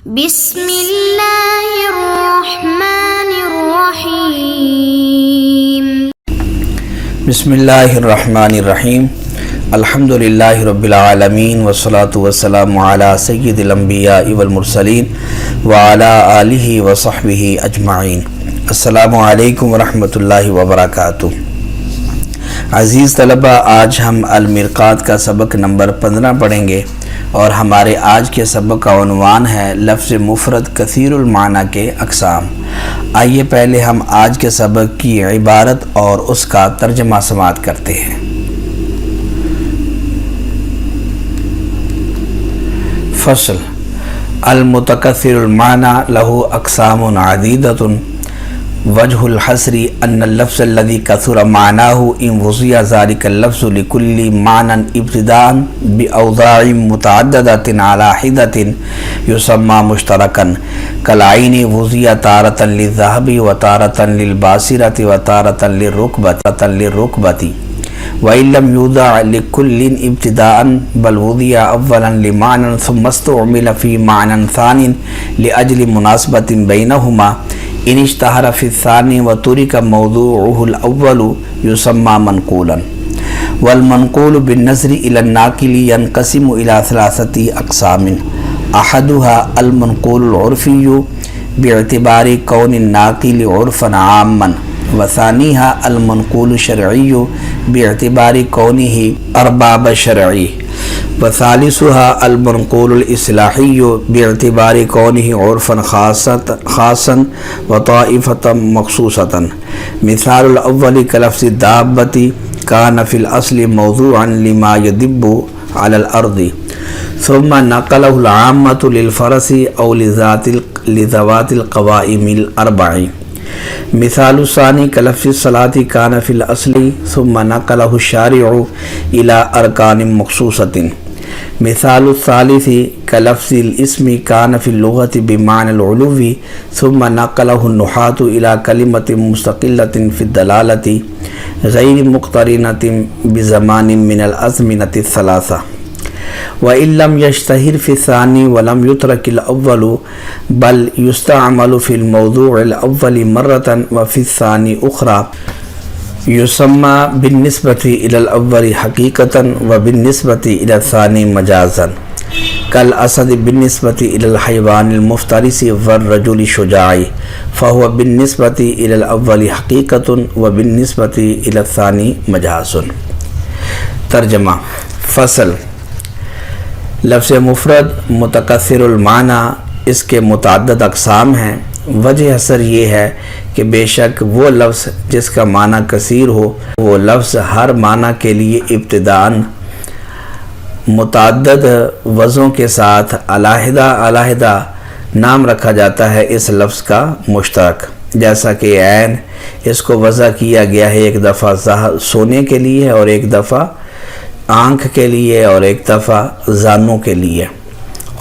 بسم اللہ الرحمن الرحیم بسم اللہ الرحمن الرحیم الحمد للہ رب العالمین والصلاة والسلام علی سید الانبیاء والمرسلین وعلی آلہ وصحبہ اجمعین۔ السلام علیکم ورحمۃ اللہ وبرکاتہ۔ عزیز طلبہ، آج ہم المرقات کا سبق نمبر 15 پڑھیں گے اور ہمارے آج کے سبق کا عنوان ہے لفظ مفرد کثیر المعنی کے اقسام۔ آئیے پہلے ہم آج کے سبق کی عبارت اور اس کا ترجمہ سماعت کرتے ہیں۔ فصل: المتکثر المعنی لہ اقسام عدیدۃ، وجہ الحصر ان اللفظ الذي كثر معناه ان وضع ذلك اللفظ لكل معنى ابتداء بأوضاع متعددة على حدة يسمى مشتركا كالعين وضع تارة للذهب وتارة للباصرة وتارة للركبة وإن لم يوضع لكل ابتداء بل وضع أولا لمعنى ثم استعمل في معنى ثانٍ لأجل مناسبة بينهما ان اشتہر فی الثانی وترک موضوعه الاول یسمى منقولا۔ والمنقول بالنظر الى الناقل ينقسم الى ثلاثة اقسام: احدها المنقول العرفی باعتبار کون الناقل عرفا عاما، وثانیها المنقول الشرعی باعتبار کونه ارباب شرعی، وثالثها المنقول الاصلاحی باعتبار کونه عرفا خاصا وطائفة مخصوصة۔ مثال الاول كلفظ الدابة كان في الاصل موضوعا لما يدب على الارض ثم نقله العامة للفرس او لذوات القوائم الاربع۔ مثال الثاني كلفظ الصلاة كان في الاصل ثم نقله الشارع الى اركان مخصوصة۔ مثال الثالث كلفظ الاسم كان في اللغة بمعنى العلو ثم نقله النحاة إلى كلمة مستقلة في الدلالة غير مقترنة بزمان من الأزمنة الثلاثة۔ وإن لم يشتهر في الثاني ولم يترك الأول بل يستعمل في الموضوع الأول مرة وفي الثاني أخرى يسمى بالنسبة إلى الأول حقيقة وبالنسبة إلى الثاني مجازا، كالأسد بالنسبة إلى الحيوان المفترس والرجل الشجاع، فهو بالنسبة إلى الأول حقيقة وبالنسبة إلى الثاني مجاز۔ ترجمہ: فصل: لفظ مفرد متکثر المعنی، اس کے متعدد اقسام ہیں۔ وجہ اثر یہ ہے کہ بے شک وہ لفظ جس کا معنی کثیر ہو، وہ لفظ ہر معنی کے لیے ابتداءً متعدد وضعوں کے ساتھ علیحدہ نام رکھا جاتا ہے اس لفظ کا مشترک، جیسا کہ عین، اس کو وضع کیا گیا ہے ایک دفعہ سونے کے لیے اور ایک دفعہ آنکھ کے لیے اور ایک دفعہ زانوں کے لیے۔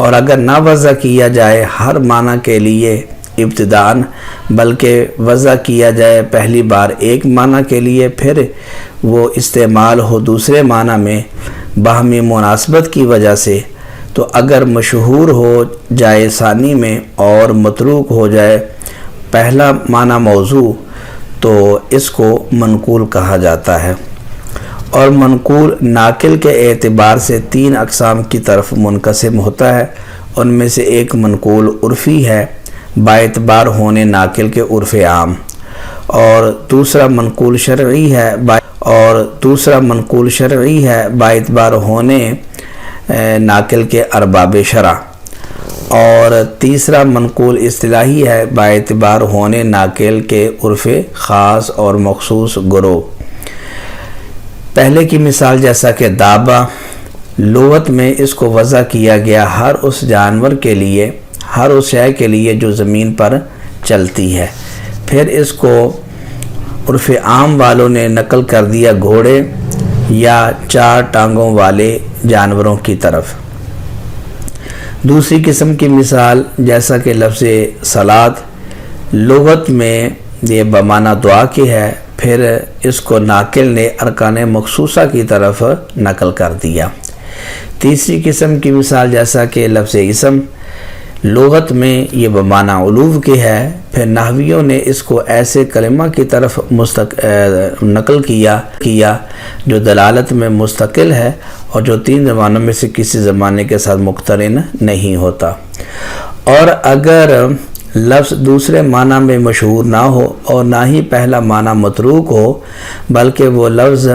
اور اگر نہ وضع کیا جائے ہر معنی کے لیے ابتداءً، بلکہ وضع کیا جائے پہلی بار ایک معنی کے لیے پھر وہ استعمال ہو دوسرے معنی میں باہمی مناسبت کی وجہ سے، تو اگر مشہور ہو جائے ثانی میں اور متروک ہو جائے پہلا معنی موضوع تو اس کو منقول کہا جاتا ہے۔ اور منقول ناقل کے اعتبار سے 3 اقسام کی طرف منقسم ہوتا ہے۔ ان میں سے ایک منقول عرفی ہے باعتبار ہونے ناقل کے عرف عام، اور دوسرا منقول شرعی ہے باعتبار ہونے ناقل کے ارباب شرع، اور تیسرا منقول اصطلاحی ہے باعتبار ہونے ناقل کے عرف خاص اور مخصوص گروہ۔ پہلے کی مثال جیسا کہ دابہ، لغت میں اس کو وضع کیا گیا ہر اس جانور کے لیے، ہر اس شے کے لیے جو زمین پر چلتی ہے، پھر اس کو عرف عام والوں نے نقل کر دیا گھوڑے یا 4 ٹانگوں والے جانوروں کی طرف۔ دوسری قسم کی مثال جیسا کہ لفظ صلاۃ، لغت میں یہ بمعنی دعا کی ہے، پھر اس کو ناقل نے ارکان مخصوصہ کی طرف نقل کر دیا۔ تیسری قسم کی مثال جیسا کہ لفظ اسم، لغت میں یہ بمعنی علو کے ہے، پھر نحویوں نے اس کو ایسے کلمہ کی طرف نقل کیا جو دلالت میں مستقل ہے اور جو 3 زبانوں میں سے کسی زبانے کے ساتھ مقترن نہیں ہوتا، اور اگر لفظ دوسرے معنی میں مشہور نہ ہو اور نہ ہی پہلا معنی متروک ہو، بلکہ وہ لفظ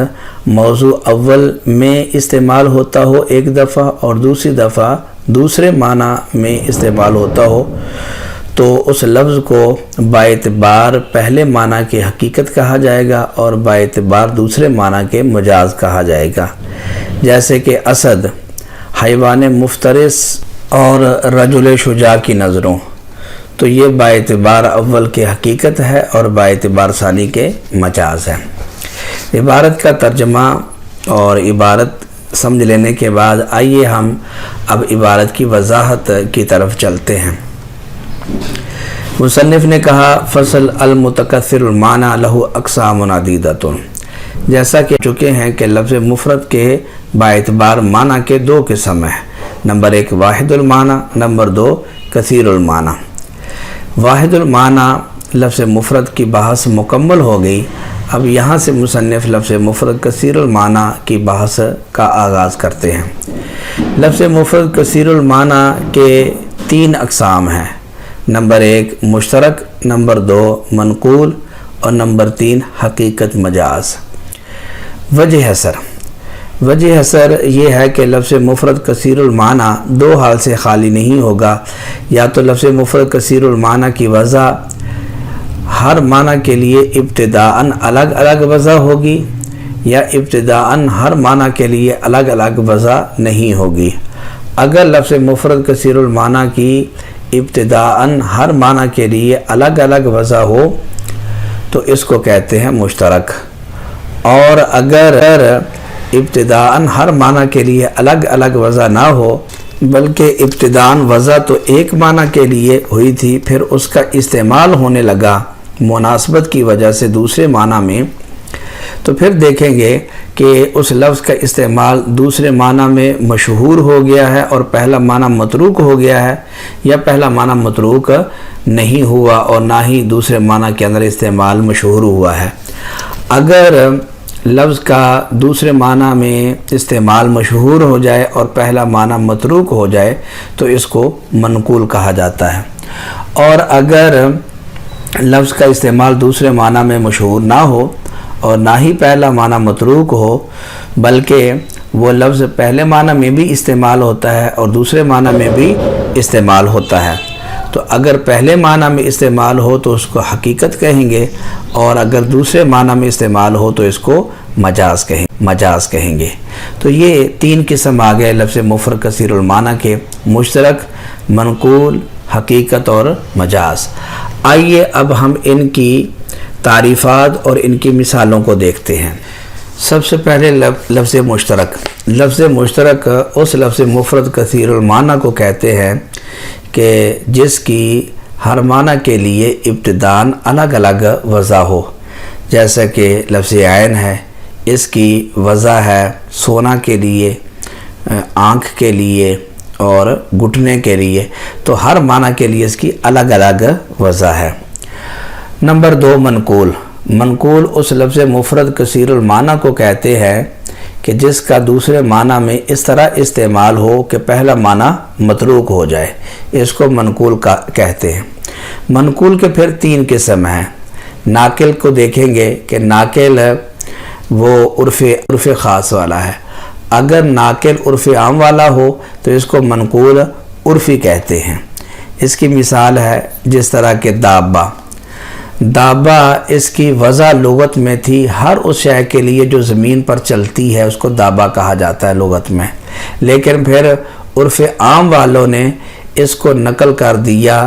موضوع اول میں استعمال ہوتا ہو ایک دفعہ اور دوسری دفعہ دوسرے معنی میں استعمال ہوتا ہو، تو اس لفظ کو باعتبار پہلے معنی کی حقیقت کہا جائے گا اور باعتبار دوسرے معنی کے مجاز کہا جائے گا، جیسے کہ اسد حیوان مفترس اور رجل شجاع کی نظروں، تو یہ باعتبار اول کے حقیقت ہے اور باعتبار ثانی کے مجاز ہے۔ عبارت کا ترجمہ اور عبارت سمجھ لینے کے بعد آئیے ہم اب عبارت کی وضاحت کی طرف چلتے ہیں۔ مصنف نے کہا فصل المتکثر المعنی لہ اقسام عدیدۃ، جیسا کہ چکے ہیں کہ لفظ مفرد کے باعتبار معنی کے 2 قسم ہیں، نمبر 1 واحد المعنی، نمبر 2 کثیر المعنی۔ واحد المعنی لفظ مفرد کی بحث مکمل ہو گئی، اب یہاں سے مصنف لفظ مفرد کثیر المعنی کی بحث کا آغاز کرتے ہیں۔ لفظ مفرد کثیر المعنی کے 3 اقسام ہیں، نمبر 1 مشترک، نمبر 2 منقول اور نمبر 3 حقیقت مجاز۔ وجہ حصر یہ ہے کہ لفظ مفرد کثیر المعنی 2 حال سے خالی نہیں ہوگا، یا تو لفظ مفرد کثیر المعنی کی وضع ہر معنی کے لیے ابتداءً الگ الگ وضع ہوگی، یا ابتداءً ہر معنی کے لیے الگ الگ وضع نہیں ہوگی۔ اگر لفظ مفرد کثیر المعنی کی ابتداءً ہر معنی کے لیے الگ الگ وضع ہو تو اس کو کہتے ہیں مشترک، اور اگر ابتداءً ہر معنی کے لیے الگ الگ وضع نہ ہو بلکہ ابتداءً وضع تو ایک معنی کے لیے ہوئی تھی، پھر اس کا استعمال ہونے لگا مناسبت کی وجہ سے دوسرے معنی میں، تو پھر دیکھیں گے کہ اس لفظ کا استعمال دوسرے معنی میں مشہور ہو گیا ہے اور پہلا معنی متروک ہو گیا ہے، یا پہلا معنی متروک نہیں ہوا اور نہ ہی دوسرے معنی کے اندر استعمال مشہور ہوا ہے۔ اگر لفظ کا دوسرے معنی میں استعمال مشہور ہو جائے اور پہلا معنی متروک ہو جائے تو اس کو منقول کہا جاتا ہے، اور اگر لفظ کا استعمال دوسرے معنی میں مشہور نہ ہو اور نہ ہی پہلا معنی متروک ہو بلکہ وہ لفظ پہلے معنی میں بھی استعمال ہوتا ہے اور دوسرے معنی میں بھی استعمال ہوتا ہے، تو اگر پہلے معنی میں استعمال ہو تو اس کو حقیقت کہیں گے، اور اگر دوسرے معنی میں استعمال ہو تو اس کو مجاز کہیں گے۔ تو یہ 3 قسم آ گئے لفظ مفرد کثیر المعنی کے، مشترک، منقول، حقیقت اور مجاز۔ آئیے اب ہم ان کی تعریفات اور ان کی مثالوں کو دیکھتے ہیں۔ سب سے پہلے لفظ مشترک۔ لفظ مشترک اس لفظ مفرد کثیر المعنی کو کہتے ہیں کہ جس کی ہر معنی کے لیے ابتداءً الگ الگ وضع ہو، جیسا کہ لفظ عین ہے، اس کی وضع ہے سونا کے لیے، آنکھ کے لیے اور گھٹنے کے لیے، تو ہر معنی کے لیے اس کی الگ الگ وضع ہے۔ نمبر 2 منقول۔ منقول اس لفظ مفرد کثیر المعنی کو کہتے ہیں کہ جس کا دوسرے معنی میں اس طرح استعمال ہو کہ پہلا معنی متروک ہو جائے، اس کو منقول کہتے ہیں۔ منقول کے پھر 3 قسم ہیں۔ ناقل کو دیکھیں گے کہ ناقل وہ عرف خاص والا ہے، اگر ناقل عرف عام والا ہو تو اس کو منقول عرفی کہتے ہیں۔ اس کی مثال ہے جس طرح کہ دابہ اس کی وضع لغت میں تھی ہر اس شے کے لیے جو زمین پر چلتی ہے، اس کو دابہ کہا جاتا ہے لغت میں، لیکن پھر عرف عام والوں نے اس کو نقل کر دیا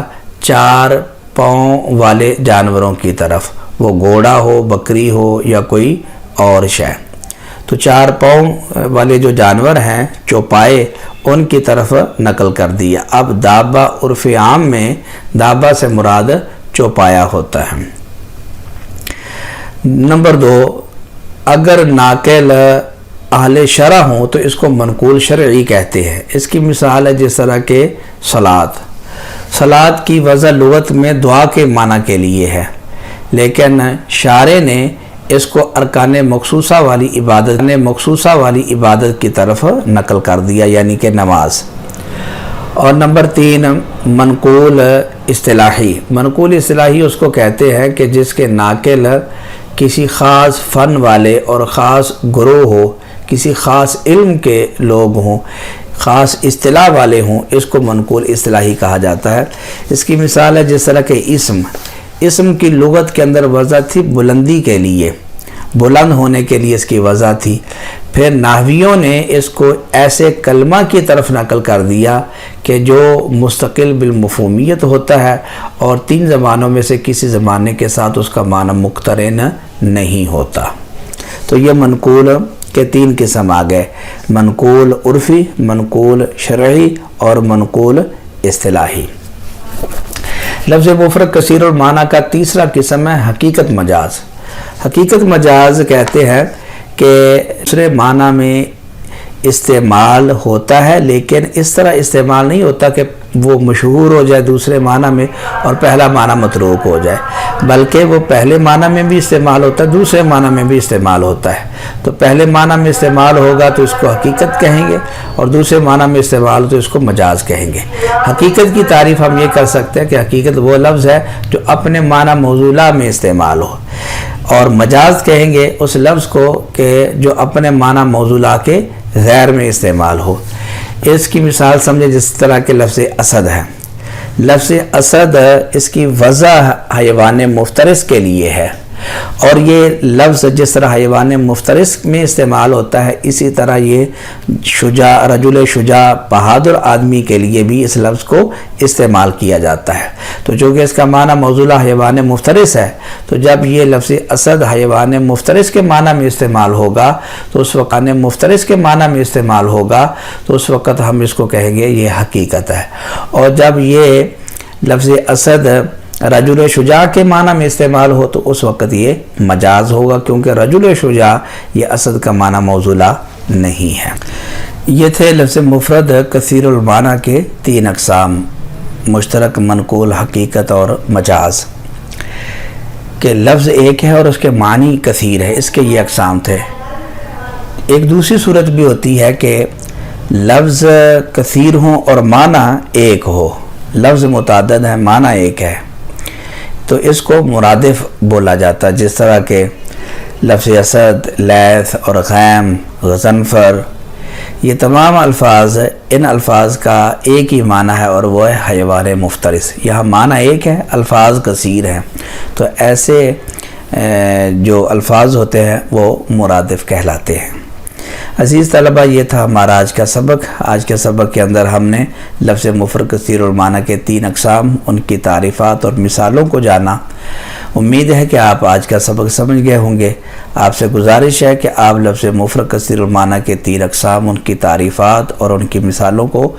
4 پاؤں والے جانوروں کی طرف، وہ گھوڑا ہو، بکری ہو یا کوئی اور شے، تو 4 پاؤں والے جو جانور ہیں چوپائے، ان کی طرف نقل کر دیا۔ اب دابہ عرف عام میں دابہ سے مراد چوپایا ہوتا ہے۔ نمبر 2 اگر ناقل اہل شرع ہوں تو اس کو منقول شرعی کہتے ہیں۔ اس کی مثال ہے جس طرح کہ صلاۃ کی وضع لغت میں دعا کے معنی کے لیے ہے، لیکن شارع نے اس کو ارکان مخصوصہ والی عبادت کی طرف نقل کر دیا، یعنی کہ نماز۔ اور نمبر 3 منقول اصطلاحی۔ منقول اصطلاحی اس کو کہتے ہیں کہ جس کے ناقل کسی خاص فن والے اور خاص گروہ ہو، کسی خاص علم کے لوگ ہوں، خاص اصطلاح والے ہوں، اس کو منقول اصطلاحی کہا جاتا ہے۔ اس کی مثال ہے جس طرح کہ اسم کی لغت کے اندر وضع تھی بلندی کے لیے، بلند ہونے کے لیے اس کی وضع تھی، پھر نحویوں نے اس کو ایسے کلمہ کی طرف نقل کر دیا کہ جو مستقل بالمفہومیت ہوتا ہے اور 3 زبانوں میں سے کسی زبانے کے ساتھ اس کا معنی مقترن نہیں ہوتا۔ تو یہ منقول کے 3 قسم آ گئے، منقول عرفی، منقول شرعی اور منقول اصطلاحی۔ لفظ مفرد کثیر المعنی کا تیسرا قسم ہے حقیقت مجاز۔ حقیقت مجاز کہتے ہیں کہ دوسرے معنی میں استعمال ہوتا ہے، لیکن اس طرح استعمال نہیں ہوتا کہ وہ مشہور ہو جائے دوسرے معنی میں اور پہلا معنی متروک ہو جائے، بلکہ وہ پہلے معنی میں بھی استعمال ہوتا ہے، دوسرے معنی میں بھی استعمال ہوتا ہے۔ تو پہلے معنی میں استعمال ہوگا تو اس کو حقیقت کہیں گے، اور دوسرے معنی میں استعمال ہو تو اس کو مجاز کہیں گے۔ حقیقت کی تعریف ہم یہ کر سکتے ہیں کہ حقیقت وہ لفظ ہے جو اپنے معنی موصولہ میں استعمال ہو، اور مجاز کہیں گے اس لفظ کو کہ جو اپنے معنی موصولہ کے غیر میں استعمال ہو۔ اس کی مثال سمجھے جس طرح کہ لفظ اسد ہے۔ لفظ اسد اس کی وضع حیوان مفترس کے لیے ہے، اور یہ لفظ جس طرح حیوان مفترس میں استعمال ہوتا ہے، اسی طرح یہ رجل شجاع بہادر آدمی کے لیے بھی اس لفظ کو استعمال کیا جاتا ہے۔ تو چونکہ اس کا معنی موصولہ حیوان مفترس ہے، تو جب یہ لفظ اسد حیوان مفترس کے معنی میں استعمال ہوگا تو اس وقت مفترس کے معنی میں استعمال ہوگا تو اس وقت ہم اس کو کہیں گے یہ حقیقت ہے۔ اور جب یہ لفظ اسد رجل شجاع کے معنی میں استعمال ہو تو اس وقت یہ مجاز ہوگا، کیونکہ رجل شجاع یہ اسد کا معنی موصولہ نہیں ہے۔ یہ تھے لفظ مفرد کثیر المعنی کے 3 اقسام، مشترک، منقول، حقیقت اور مجاز، کہ لفظ ایک ہے اور اس کے معنی کثیر ہے، اس کے یہ اقسام تھے۔ ایک دوسری صورت بھی ہوتی ہے کہ لفظ کثیر ہوں اور معنی ایک ہو، لفظ متعدد ہے معنی ایک ہے، تو اس کو مرادف بولا جاتا ہے، جس طرح کہ لفظ اسد، لیث اور غیم، غضنفر، یہ تمام الفاظ ان الفاظ کا ایک ہی معنی ہے اور وہ ہے حیوان مفترس۔ یہاں معنی ایک ہے، الفاظ کثیر ہیں، تو ایسے جو الفاظ ہوتے ہیں وہ مرادف کہلاتے ہیں۔ عزیز طلبہ، یہ تھا ہمارا آج کا سبق۔ آج کے سبق کے اندر ہم نے لفظ مفرد کثیر المعنی کے 3 اقسام، ان کی تعریفات اور مثالوں کو جانا۔ امید ہے کہ آپ آج کا سبق سمجھ گئے ہوں گے۔ آپ سے گزارش ہے کہ آپ لفظ مفرد کثیر المعنی کے 3 اقسام، ان کی تعریفات اور ان کی مثالوں کو